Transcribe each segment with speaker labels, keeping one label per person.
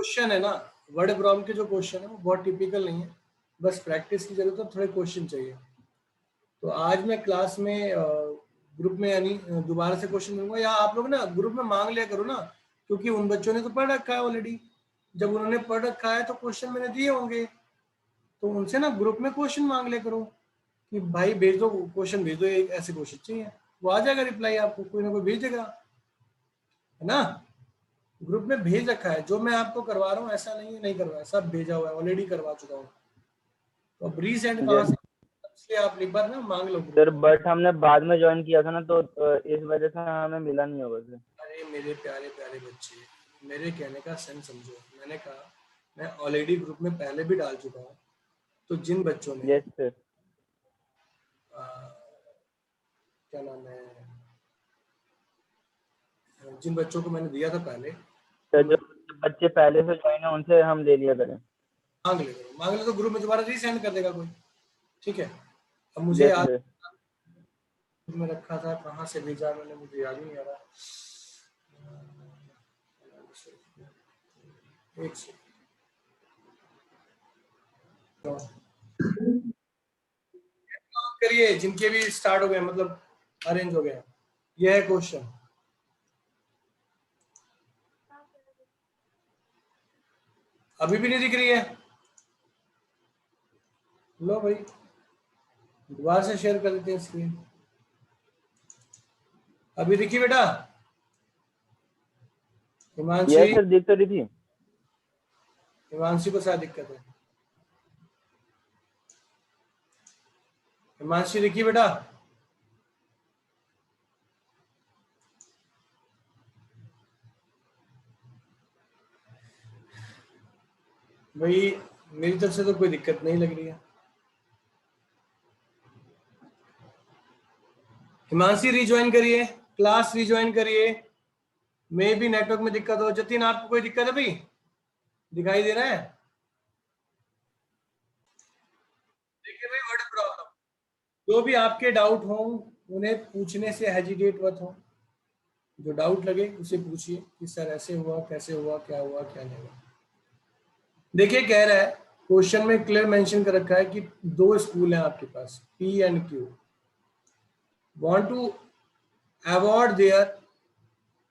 Speaker 1: Question है ना, word problem के जो क्वेश्चन है वो बहुत टिपिकल नहीं है, बस प्रैक्टिस की जरूरत है, थोड़े क्वेश्चन चाहिए। तो आज मैं क्लास में ग्रुप में यानी दोबारा से क्वेश्चन दूंगा, या आप लोग ना ग्रुप में मांग लिया करो ना, क्योंकि उन बच्चों ने तो पढ़ रखा है ऑलरेडी। जब उन्होंने पढ़ रखा है तो क्वेश्चन मैंने दिए होंगे, तो उनसे ना ग्रुप में क्वेश्चन मांग लिया करो कि भाई भेज दो क्वेश्चन, भेज दो, एक ऐसे क्वेश्चन चाहिए, वो आ जाएगा रिप्लाई, आपको कोई ना कोई भेजेगा, है ना। ग्रुप में भेज रखा है, जो मैं आपको करवा रहा हूँ ऐसा नहीं है नहीं करवाया, सब भेजा हुआ है, ऑलरेडी करवा चुका हूँ। तो अब रीसेंड कहाँ से, इसलिए आप एक बार ना मांग लो
Speaker 2: सर, बट हमने बाद में ज्वाइन किया था ना, तो इस वजह से हमें मिला नहीं होगा सर।
Speaker 1: अरे मेरे प्यारे प्यारे बच्चे, मेरे कहने का सेंस समझो। मैंने कहा मैं ऑलरेडी ग्रुप में पहले भी डाल चुका हूँ, तो जिन बच्चों ने
Speaker 2: यस सर।
Speaker 1: क्या नाम है, जिन बच्चों को मैंने दिया था पहले,
Speaker 2: सर जो बच्चे पहले से ज्वाइन है उनसे हम ले लिया करें।
Speaker 1: मांग ले तो ग्रुप में दोबारा रीसेंड कर देगा कोई, ठीक है। अब मुझे
Speaker 2: यस
Speaker 1: याद
Speaker 2: सर।
Speaker 1: में रखा था, कहाँ से भेजा मैंने, मुझे याद नहीं आ रहा। एक करिए, जिनके भी स्टार्ट हो गए, मतलब अरेंज हो गया। यह है क्वेश्चन, अभी भी नहीं दिख रही है? लो भाई, दोबारा से शेयर कर देते हैं स्क्रीन। अभी दिखी बेटा? हिमांशी,
Speaker 2: यस सर, दिख तो रही थी।
Speaker 1: हिमांशी को शायद दिक्कत है। हिमांशी दिखी बेटा? भाई मेरी तरफ से तो कोई दिक्कत नहीं लग रही है। हिमांशी रिज्वाइन करिए, क्लास रिज्वाइन करिए। मे भी नेटवर्क में दिक्कत हो। जतिन, आपको कोई दिक्कत है भाई? दिखाई दे रहा है? देखिए भाई, वर्ड प्रॉब्लम, जो भी आपके डाउट हो उन्हें पूछने से हेजिटेट मत हो। जो डाउट लगे उसे पूछिए कि सर ऐसे हुआ, कैसे हुआ, क्या हुआ, क्या नहीं हुआ। देखिए कह रहा है, क्वेश्चन में क्लियर मेंशन कर रखा है कि दो स्कूल हैं आपके पास, P and Q, want to award their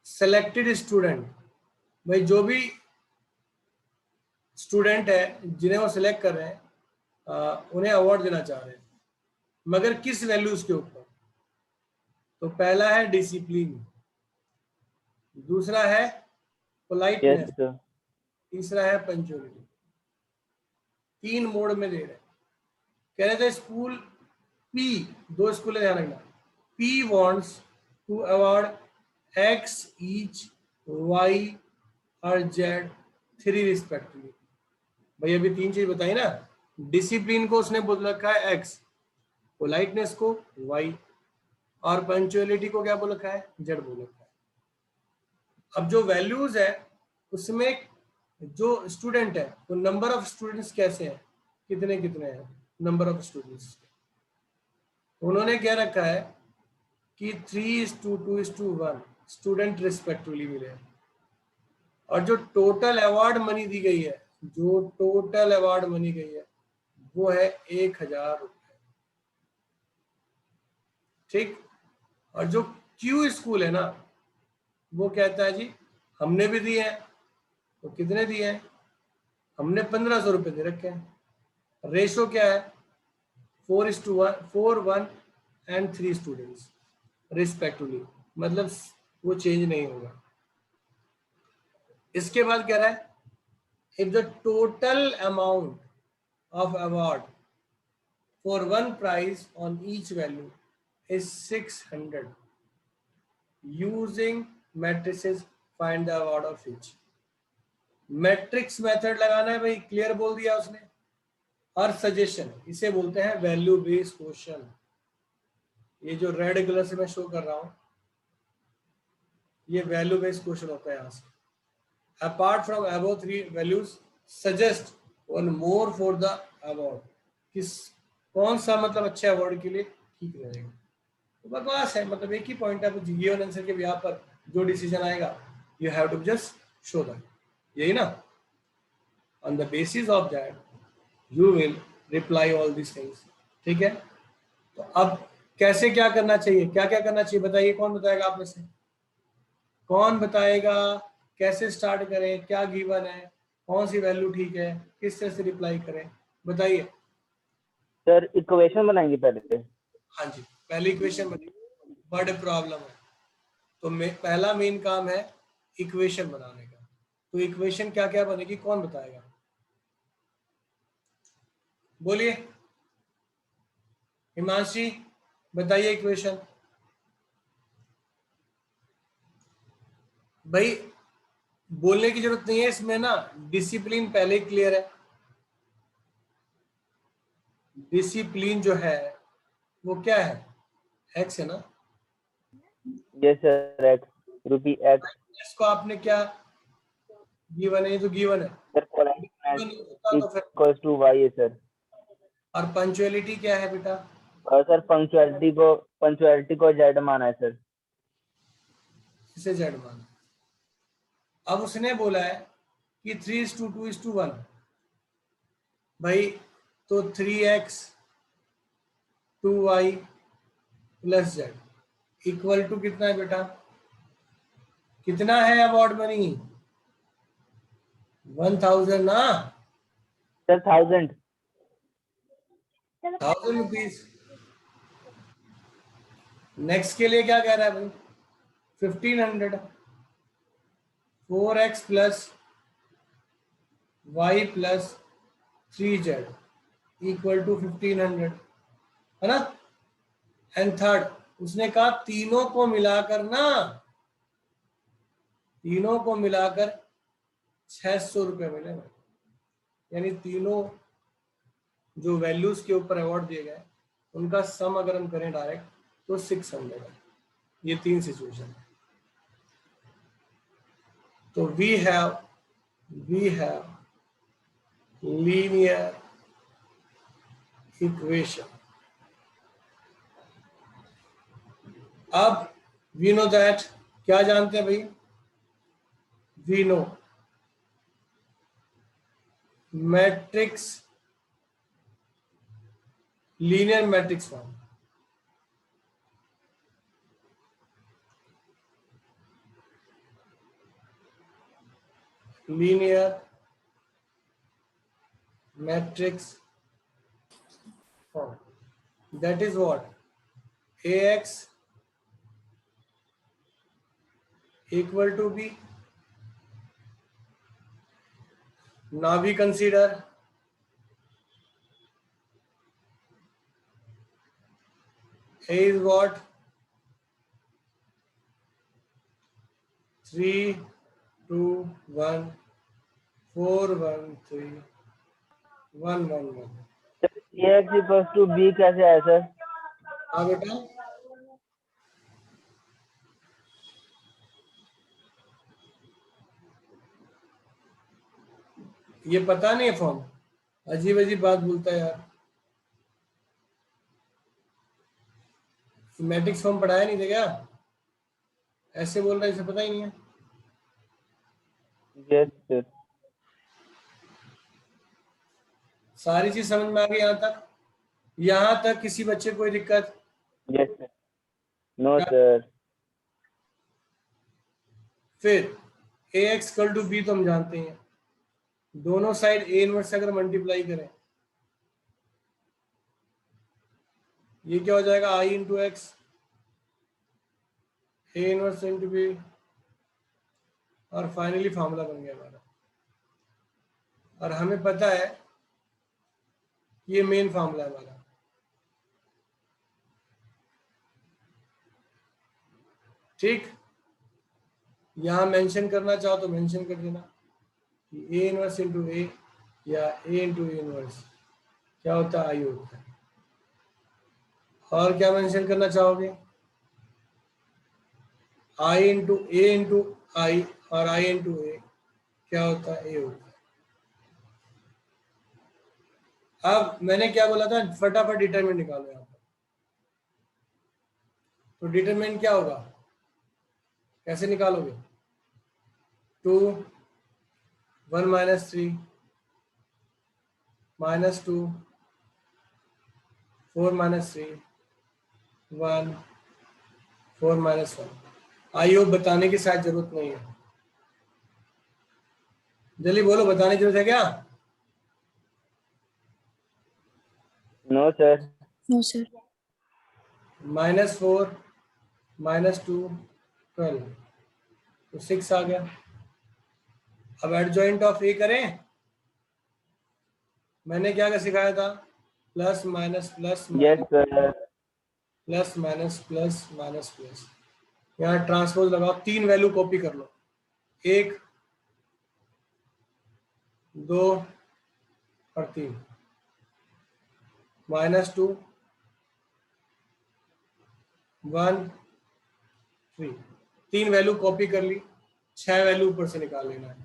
Speaker 1: selected student. भाई जो भी स्टूडेंट है जिन्हें वो सिलेक्ट कर रहे हैं, उन्हें अवार्ड देना चाह रहे हैं, मगर किस वैल्यूज के ऊपर? तो पहला है डिसिप्लिन, दूसरा है
Speaker 2: यस
Speaker 1: पोलाइटनेस,
Speaker 2: सर।
Speaker 1: तीसरा है पंक्चुअलिटी। तीन मोड में दे रहे हैं। कह रहे थे स्कूल पी, दो स्कूल है ध्यान रखना, P wants to award x each, y और जेड, थ्री रिस्पेक्टिवली। भाई अभी तीन चीज बताई ना, डिसिप्लिन को उसने बोल रखा है एक्स, पोलाइटनेस को वाई, और पंक्चुअलिटी को क्या बोल रखा है, जेड बोल रखा है। अब जो वैल्यूज है उसमें जो स्टूडेंट है वो नंबर ऑफ स्टूडेंट्स कैसे हैं, कितने कितने हैं नंबर ऑफ स्टूडेंट्स। उन्होंने क्या रखा है कि 3:2:1 स्टूडेंट रिस्पेक्टिवली मिले। और जो टोटल अवार्ड मनी दी गई है, जो टोटल अवार्ड मनी गई है वो है 1,000 रुपए, ठीक। और जो क्यू स्कूल है ना, वो कहता है जी हमने भी दिए हैं, तो कितने दिए हैं, हमने 1,500 रुपए दे रखे हैं। रेशो क्या है, 4:1, 4, 1 एंड 3 स्टूडेंट्स रिस्पेक्टिवली, मतलब वो चेंज नहीं होगा। इसके बाद कह रहा है if the total amount of award for one prize on each value is 600, using matrices find the award of each. Matrix method लगाना है भाई, क्लियर बोल दिया उसने। और सजेशन, इसे बोलते हैं वैल्यू बेस्ड क्वेश्चन। ये जो रेड कलर से मैं शो कर रहा हूं, ये वैल्यू बेस्ड क्वेश्चन होता है। यहाँ से apart from above three values suggest one more for the award, किस कौन सा मतलब अच्छे अवार्ड के लिए ठीक रहेगा। तो बकवास है, मतलब एक ही पॉइंट है, ये और आंसर के यहाँ पर जो डिसीजन आएगा you have to just show that, यही ना। On the basis of that, you will reply all these things. ठीक है, तो अब कैसे क्या करना चाहिए, क्या क्या करना चाहिए बताइए, कौन बताएगा आप में से, कौन बताएगा कैसे स्टार्ट करें, क्या गिवन है, कौन सी वैल्यू ठीक है, किस तरह से रिप्लाई करें, बताइए।
Speaker 2: सर इक्वेशन बनाएंगे पहले।
Speaker 1: हाँ जी, पहली इक्वेशन बनी, वर्ड प्रॉब्लम है तो पहला मेन काम है इक्वेशन बनाने का। तो इक्वेशन क्या क्या बनेगी, कौन बताएगा, बोलिए। हिमांशी बताइए इक्वेशन। भाई बोलने की जरूरत नहीं है इसमें ना, डिसिप्लिन पहले ही क्लियर है। डिसिप्लिन जो है वो क्या है, एक्स है ना।
Speaker 2: यस सर, एक्स रूपी एक्स।
Speaker 1: इसको आपने क्या गिवन है, ये तो गिवन है,
Speaker 2: सर
Speaker 1: गिवन होता तो फिर।
Speaker 2: इक्वल्स टू वाई है सर।
Speaker 1: और पंचुअलिटी क्या है बेटा,
Speaker 2: और सर पंक्चुअलिटी को जेड माना है सर।
Speaker 1: इसे जेड मान। अब उसने बोला है कि 3:2:1, भाई तो 3x 2y plus Z equal to कितना है बेटा, कितना है अवार्ड मनी, 1000 ना,
Speaker 2: सर 1000।
Speaker 1: 1000 रुपीज। नेक्स्ट के लिए क्या कह रहा है भाई, 1500, 4x plus y plus 3z equal to 1500, है ना। एंड थर्ड उसने कहा तीनों को मिलाकर ना, तीनों को मिलाकर 600 रुपये मिलेगा। यानी तीनों जो वैल्यूज के ऊपर अवार्ड दिए गए उनका सम अगर हम करें डायरेक्ट तो 600 है। ये तीन सिचुएशन है। तो वी हैव लीनियर इक्वेशन। अब वी नो दैट, क्या जानते हैं भाई, we know matrix, linear matrix form. Linear matrix form, that is what, ax equal to b. Now we consider a is what, 3 2 1 4 1 3 1 1 1।
Speaker 2: X equals to be कैसे आया sir?
Speaker 1: हाँ बेटा, ये पता नहीं है फॉर्म, अजीब अजीब बात बोलता है यार। मैट्रिक्स फॉर्म पढ़ाया नहीं था क्या, ऐसे बोल रहा है, इसे पता ही नहीं है।
Speaker 2: Yes sir.
Speaker 1: सारी चीज समझ में आ गई यहाँ तक, यहाँ तक किसी बच्चे को कोई दिक्कत?
Speaker 2: Yes sir. No sir.
Speaker 1: फिर ax इक्वल टू बी तो हम जानते हैं, दोनों साइड a इनवर्स से अगर मल्टीप्लाई करें ये क्या हो जाएगा, i into x, a inverse into b, और फाइनली फॉर्मूला बन गया हमारा। और हमें पता है ये मेन फॉर्मूला है हमारा। ठीक, यहां मेंशन करना चाहो तो मेंशन कर देना कि a इनवर्स इंटू ए या a इंटू ए इनवर्स क्या होता है, आई होता है। और क्या मेंशन करना चाहोगे, i इंटू ए इंटू आई, और i इंटू ए क्या होता है, a होता है। अब मैंने क्या बोला था, फटाफट डिटरमिनेंट निकालो यहाँ पर। तो डिटरमिनेंट क्या होगा, कैसे निकालोगे, 2 1 - 3 -2, 4 - 3, 1, 4 - 1। आइयो बताने की शायद जरूरत नहीं है, जल्दी बोलो, बताने की जरूरत है क्या?
Speaker 2: No sir.
Speaker 3: No sir.
Speaker 1: -4 -2 12, तो 6 आ गया। अब एडजॉइंट ऑफ ए करें। मैंने क्या क्या सिखाया था? Plus minus plus
Speaker 2: yes
Speaker 1: minus
Speaker 2: sir.
Speaker 1: Plus minus plus minus plus. यहाँ ट्रांसपोज लगाओ, 3 वैल्यू कॉपी कर लो, 1, 2 और 3। -2, 1, 3, 3 वैल्यू कॉपी कर ली, 6 वैल्यू ऊपर से निकाल लेना है।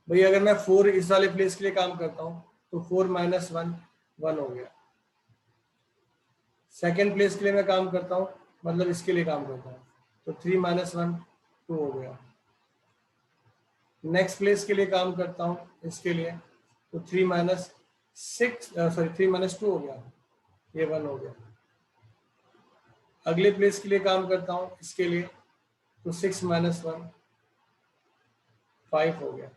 Speaker 1: भाई अगर मैं 4 इस वाले प्लेस के लिए काम करता हूँ तो 4 - 1 1 हो गया। सेकेंड प्लेस के लिए मैं काम करता हूँ, मतलब इसके लिए काम करता हूँ, तो 3 - 1 2 हो गया। नेक्स्ट प्लेस के लिए काम करता हूँ इसके लिए, तो 3 - 2 हो गया, ये 1 हो गया। अगले प्लेस के लिए काम करता हूँ इसके लिए, तो 6 - 1 5 हो गया।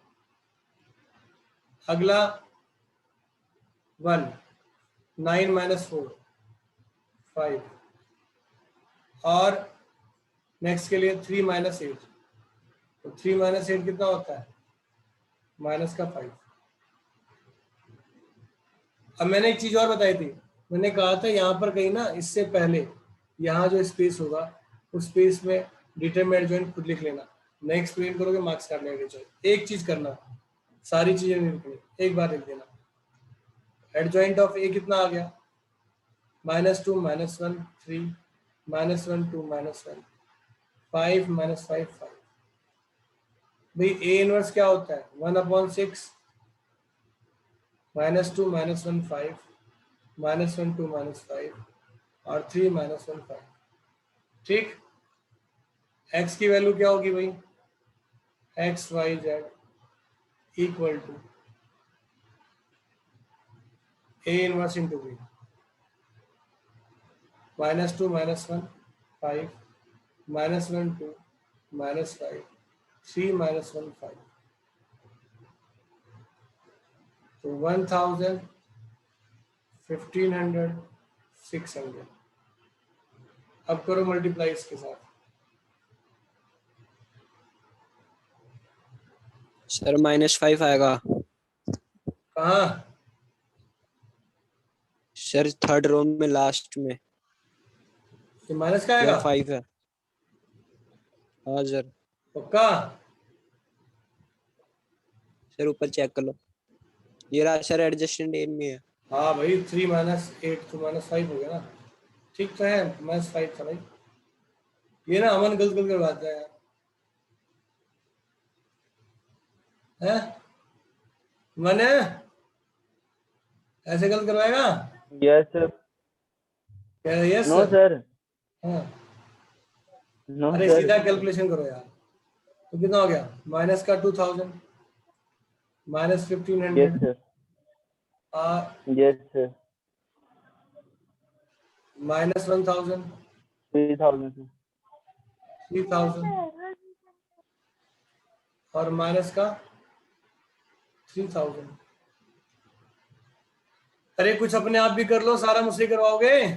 Speaker 1: अगला 1, 9 - 4 5, और नेक्स्ट के लिए 3 - 8, तो 3 - 8 कितना होता है? -5। अब मैंने एक चीज और बताई थी, मैंने कहा था यहाँ पर कहीं ना, इससे पहले यहाँ जो स्पेस होगा उस स्पेस में डिटरमिनेंट एडजॉइंट खुद लिख लेना, नहीं एक्सप्लेन करोगे मार्क्स काट लेंगे। चाहिए एक चीज करना, सारी चीजें नहीं लिखनी, एक बार लिख देना। एडजॉइंट ऑफ ए कितना आ गया? -2 - 1 3, -1 2 - 1 5 - 5 5। भाई ए इनवर्स क्या होता है? 1/6, -2 - 1 5, -1 2 - 5 और 3 - 1 5। ठीक, x की वैल्यू क्या होगी भाई? x y z equal to a inverse into b। -2 - 1 5, -1 2 -5, 3 - 1 5, तो 1000, 1500, 600। अब करो मल्टीप्लाई इसके साथ।
Speaker 4: सर -5 आएगा।
Speaker 1: कहाँ?
Speaker 4: सर थर्ड रो में लास्ट में
Speaker 1: ये माइनस का आएगा?
Speaker 4: इधर 5 है। हाँ सर।
Speaker 1: पक्का?
Speaker 4: सर ऊपर चेक कर लो, ये रहा सर, एडजस्टेंट एम में है।
Speaker 1: हाँ भाई, 3 - 8 तो -5 हो गया ना। ठीक तो है, -5 था भाई। ये ना अमन गलत गलत करवाता है हैं? मन ऐसे गलत करवाएगा?
Speaker 2: Yes sir.
Speaker 1: Yes
Speaker 2: no
Speaker 1: sir.
Speaker 2: Sir.
Speaker 1: हाँ,
Speaker 2: नो
Speaker 1: अरे
Speaker 2: सर।
Speaker 1: सीधा कैलकुलेशन करो यार। तो कितना हो गया? माइनस का 2000, -1500,
Speaker 2: yes sir. Yes sir.
Speaker 1: -1000,
Speaker 2: 3000 sir.
Speaker 1: 3000 और माइनस का 3000। अरे कुछ अपने आप भी कर लो, सारा मुझसे करवाओगे?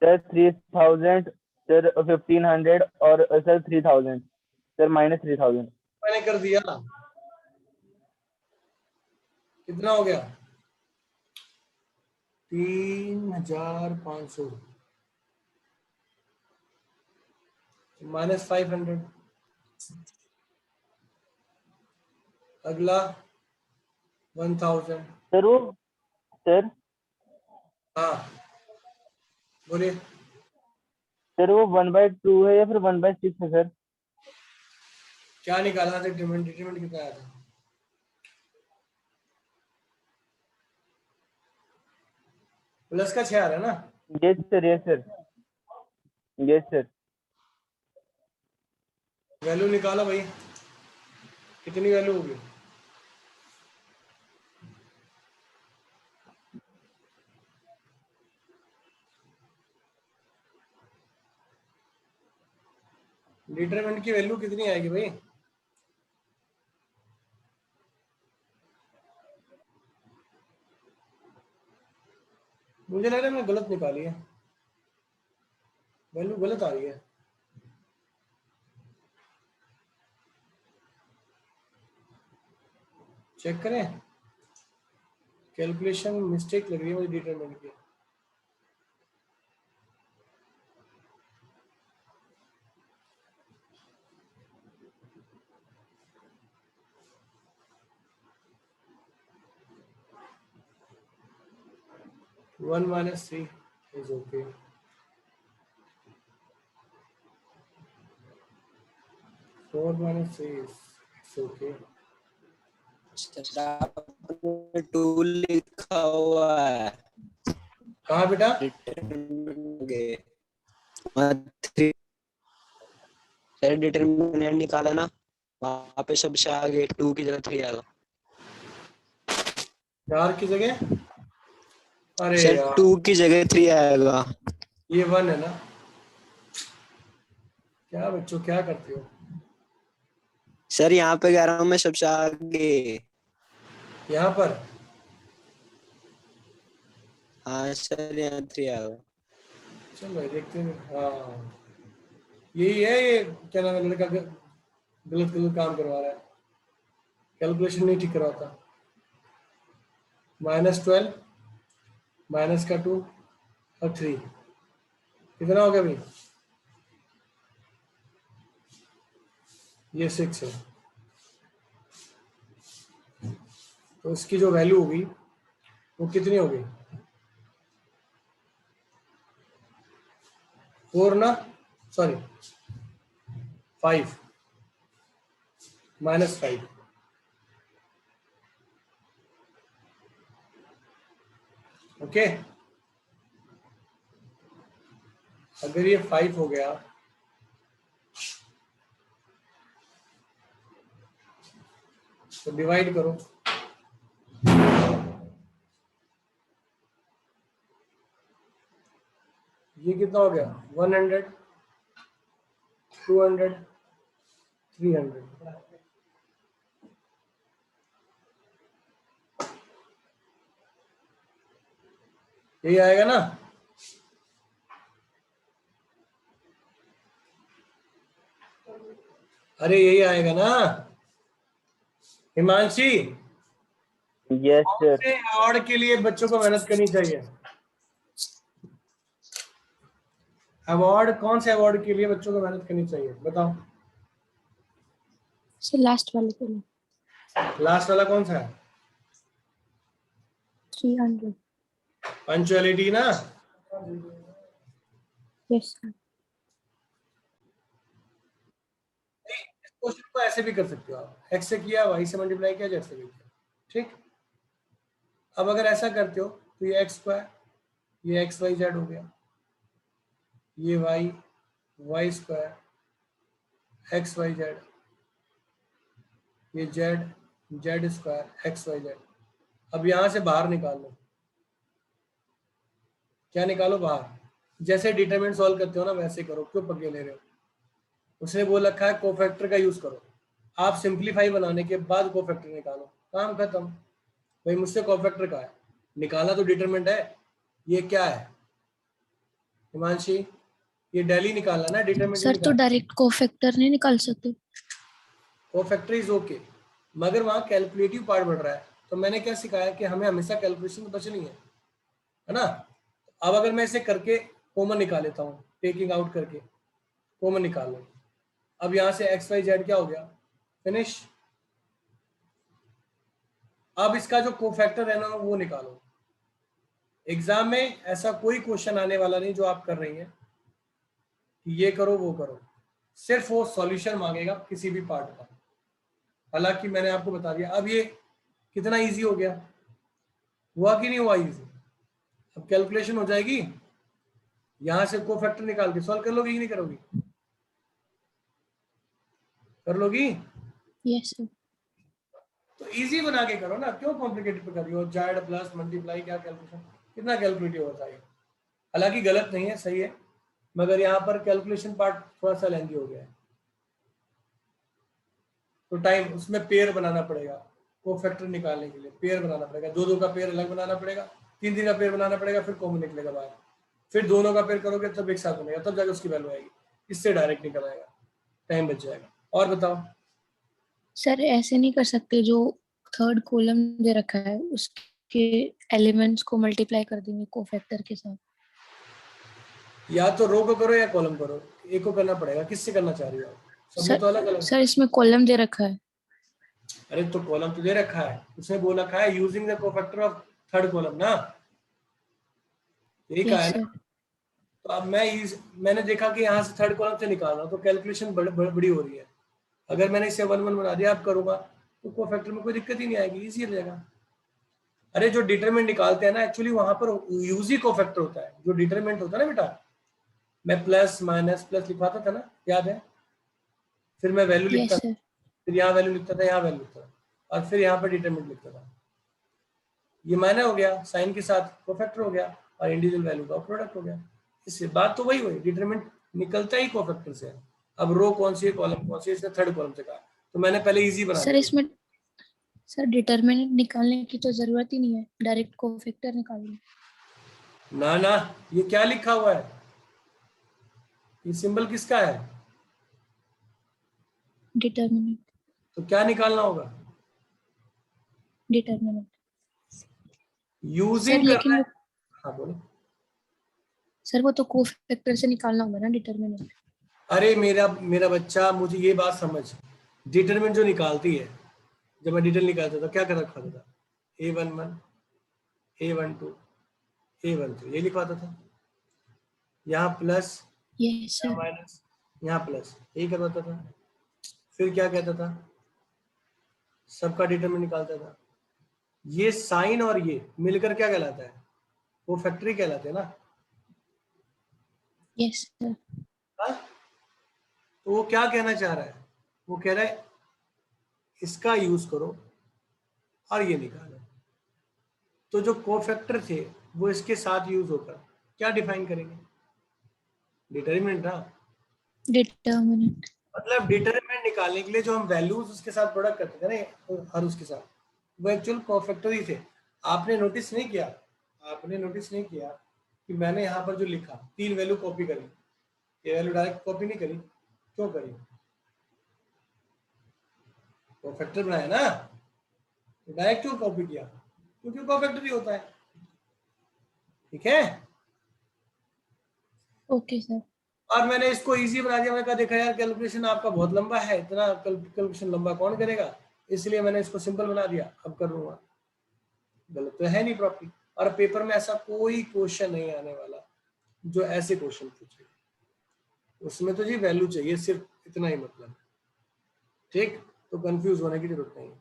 Speaker 2: सर 3000 सर, 1500 और सर 3000 सर, -3000।
Speaker 1: मैंने कर दिया। कितना हो गया? 3500 -500। अगला 1000।
Speaker 2: सर वो सर
Speaker 1: हाँ बोलिए।
Speaker 2: सर वो 1/2 है या फिर 1/6 है सर?
Speaker 1: क्या निकाला था डिटरमिनेंट? डिटरमिनेंट कितना आया था? प्लस का 6 आ रहा है ना?
Speaker 2: Yes sir. Yes sir. Yes sir.
Speaker 1: Value निकालो भाई, कितनी वैल्यू होगी? डिटरमिनेंट की वैल्यू कितनी आएगी भाई? मुझे लग रहा है मैंने गलत निकाली है, वैल्यू गलत आ रही है। चेक करें, कैलकुलेशन मिस्टेक लग रही है मुझे डिटरमिनेंट की। One minus three is okay. Four minus three is okay.
Speaker 4: Sir आपने टू लिखा हुआ है
Speaker 1: कहाँ बेटा?
Speaker 4: थ्री सर डिटरमिनेंट निकाला ना, वहाँ पे सबसे आगे 2 की जगह 3 आएगा।
Speaker 1: 4 की जगह, अरे
Speaker 4: सर
Speaker 1: यार
Speaker 4: 2 की जगह 3 आएगा।
Speaker 1: ये 1 है ना। क्या बच्चों क्या करते हो?
Speaker 4: सर यहाँ पे कह रहा हूँ मैं सबसे आगे।
Speaker 1: यहाँ पर
Speaker 4: हाँ सर यहाँ 3 आएगा।
Speaker 1: चलो भाई देखते हैं। हाँ यही है, ये क्या नाम है, लड़का गलत गलत काम करवा रहा है, कैलकुलेशन नहीं ठीक करवाता। -12 माइनस का 2 और 3 कितना हो गया भाई? ये 6 है, तो इसकी जो वैल्यू होगी वो कितनी होगी? 4 ना, सॉरी 5 -5। ओके, अगर ये 5 हो गया तो डिवाइड करो। ये कितना हो गया? 100, 200, 300। यही आएगा ना? अरे यही आएगा ना हिमांशी?
Speaker 2: यस
Speaker 1: कौन
Speaker 2: सर।
Speaker 1: से अवार्ड के लिए बच्चों को मेहनत करनी चाहिए? अवार्ड, कौन से अवार्ड के लिए बच्चों को मेहनत करनी चाहिए बताओ?
Speaker 3: सर लास्ट वाले के लिए
Speaker 1: लास्ट वाला कौन सा है?
Speaker 3: 300।
Speaker 1: पंचुअलिटी ना?
Speaker 3: Yes sir.
Speaker 1: इस क्वेश्चन को ऐसे भी कर सकते हो आप, x से किया, y से मल्टीप्लाई किया, z से भी किया, ठीक। अब अगर ऐसा करते हो तो ये x², ये xyz हो गया, ये y² xyz, ये z² xyz। अब यहां से बाहर निकाल लो। क्या निकालो? बाहर। जैसे डिटरमिनेंट सॉल्व करते हो ना वैसे करो, क्यों पगे ले रहे हो? उसने बोल रखा है कोफैक्टर का यूज करो, आप सिंपलीफाई बनाने के बाद कोफैक्टर निकालो, काम खत्म। भाई मुझसे कोफैक्टर का है निकालना, तो डिटरमिनेंट है। ये क्या है हिमांशी? ये डेली निकालना ना, डिटरमिनेंट
Speaker 3: सर तो
Speaker 1: निकालना।
Speaker 3: डायरेक्ट कोफैक्टर नहीं निकाल सकते?
Speaker 1: कोफैक्टर इज ओके, मगर वहां कैलकुलेटिव पार्ट बढ़ रहा है, तो मैंने क्या सिखाया कि हमें हमेशा कैलकुलेशन में बचनी है ना। अब अगर मैं इसे करके कॉमन निकाल लेता हूँ, टेकिंग आउट करके कॉमन निकाल लो। अब यहाँ से xyz क्या हो गया? फिनिश। अब इसका जो कोफैक्टर है ना वो निकालो। एग्जाम में ऐसा कोई क्वेश्चन आने वाला नहीं जो आप कर रही हैं कि ये करो वो करो, सिर्फ वो सॉल्यूशन मांगेगा किसी भी पार्ट का। हालांकि मैंने आपको बता दिया। अब ये कितना इजी हो गया, हुआ कि नहीं हुआ इजी? अब कैलकुलेशन हो जाएगी, यहां से कोफैक्टर निकाल के सॉल्व कर लोगी कि नहीं करोगी? कर लोगी?
Speaker 3: Yes sir.
Speaker 1: तो इजी बना के करो ना, क्यों कॉम्प्लिकेटेड पे कर रही हो? जेड प्लस मल्टीप्लाई, क्या कैलकुलेशन, कितना कैलकुलेटिव होता है। हालांकि गलत नहीं है, सही है, मगर यहाँ पर कैलकुलेशन पार्ट थोड़ा सा लेंदी हो गया है। तो टाइम उसमें पेयर बनाना पड़ेगा, कोफैक्टर निकालने के लिए पेयर बनाना पड़ेगा, दो का पेयर अलग बनाना पड़ेगा, 3 का पेयर बनाना पड़ेगा, फिर कॉमन निकलेगा बाहर, फिर दोनों का पेयर करोगे तब एक साथ बनेगा, तब जाके उसकी वैल्यू आएगी, इससे डायरेक्ट निकल आएगा, टाइम बच जाएगा। और बताओ।
Speaker 3: सर ऐसे नहीं कर सकते, जो थर्ड कॉलम दे रखा है उसके एलिमेंट्स को मल्टीप्लाई कर देंगे कोफैक्टर के साथ।
Speaker 1: या तो रो को करो या कॉलम करो, एक को करना पड़ेगा, किससे करना चाह रही हो आप? सबने तो अलग अलग।
Speaker 3: सर इसमें कॉलम दे रखा है।
Speaker 1: अरे तो कॉलम तो दे रखा है, उसने बोल रखा है using the cofactor of third column ना, यही कहा है
Speaker 3: यस
Speaker 1: ना।
Speaker 3: सर।
Speaker 1: तो अब मैंने देखा कि यहाँ से थर्ड कॉलम से निकालना, तो कैलकुलेशन बड़ी हो रही है। अगर मैंने इसे 1 1 बना दिया, अब करूंगा तो कोफैक्टर में कोई दिक्कत ही नहीं आएगी, इजी रहेगा। अरे जो डिटरमिनेंट निकालते हैं ना, एक्चुअली वहां पर यूज ही कोफैक्टर होता है। जो डिटरमिनेंट होता है ना बेटा, मैं प्लस माइनस प्लस लिखवाता था ना, याद है? फिर मैं वैल्यू लिखता
Speaker 3: यस
Speaker 1: था,
Speaker 3: सर।
Speaker 1: फिर यहाँ वैल्यू लिखता था, यहाँ वैल्यू लिखता था, और फिर यहाँ पर डिटरमिनेंट लिखता था। ये माइनर हो गया, साइन के साथ कोफैक्टर हो गया, और इंडिविजुअल वैल्यू का प्रोडक्ट हो गया। इससे बात तो वही हुई, डिटरमिनेंट निकलता ही कोफैक्टर से है। अब रो कौन सी है, कॉलम कौन सी है, इसने थर्ड कॉलम से कहा, तो मैंने पहले इजी बना
Speaker 3: सर
Speaker 1: दिया।
Speaker 3: इसमें सर डिटरमिनेंट निकालने की तो जरूरत ही नहीं है, डायरेक्ट कोफैक्टर निकाल लो।
Speaker 1: ना ना, ये क्या लिखा हुआ है, ये सिंबल किसका है?
Speaker 3: डिटरमिनेंट।
Speaker 1: तो क्या निकालना होगा?
Speaker 3: डिटरमिनेंट। सर
Speaker 1: यूजिंग करना
Speaker 3: लेकिन
Speaker 1: है।
Speaker 3: वो
Speaker 1: हाँ बोलो।
Speaker 3: सर वो तो कोफैक्टर से निकालना होगा ना डिटरमिनेंट।
Speaker 1: अरे मेरा मेरा बच्चा, मुझे ये बात समझ, डिटरमिनेंट जो निकालती है, जब मैं डिटेल निकालता था क्या कर रखा था, A11 A12 A13 ये लिखवाता था, यहाँ प्लस,
Speaker 3: यस
Speaker 1: यहाँ
Speaker 3: सर।
Speaker 1: माइनस, यहाँ प्लस, यही करवाता था। फिर क्या कहता था, सबका डिटरमिनेंट निकालता था। ये साइन और ये मिलकर क्या कहलाता है, वो फैक्टरी कहलाते हैं ना।
Speaker 3: Yes sir.
Speaker 1: हाँ? तो वो क्या कहना चाह रहा है, वो कह रहा है इसका यूज करो और ये निकालो। तो जो कोफैक्टर थे वो इसके साथ यूज होकर क्या डिफाइन करेंगे, डिटरमिनेंट ना।
Speaker 3: डिटरमिनेंट।
Speaker 1: मतलब डिटरमिनेंट निकालने के लिए जो हम वैल्यूज उसके साथ प्रोडक्ट करते थे ना, हर उसके साथ, वो एक्चुअल कोफैक्टर ही थे। आपने नोटिस नहीं किया, आपने नोटिस नहीं किया कि मैंने यहाँ पर जो लिखा 3 वैल्यू कॉपी करी, ये वैल्यू डायरेक्ट कॉपी नहीं करी, क्यों करी? कोफैक्टर बनाया ना, तो डायरेक्ट क्यों कॉपी किया? क्योंकि कोफैक्टर ही होता है। ठीक है।
Speaker 3: Okay sir.
Speaker 1: और मैंने इसको इजी बना दिया, मैंने कहा देखा यार कैलकुलेशन आपका बहुत लंबा है, इतना कैलकुलेशन लंबा कौन करेगा, इसलिए मैंने इसको सिंपल बना दिया, अब कर लूंगा। गलत तो है नहीं प्रॉपर्टी। और पेपर में ऐसा कोई क्वेश्चन नहीं आने वाला जो ऐसे क्वेश्चन पूछे, उसमें तो जी वैल्यू चाहिए सिर्फ, इतना ही मतलब। ठीक, तो कंफ्यूज होने की जरूरत नहीं है।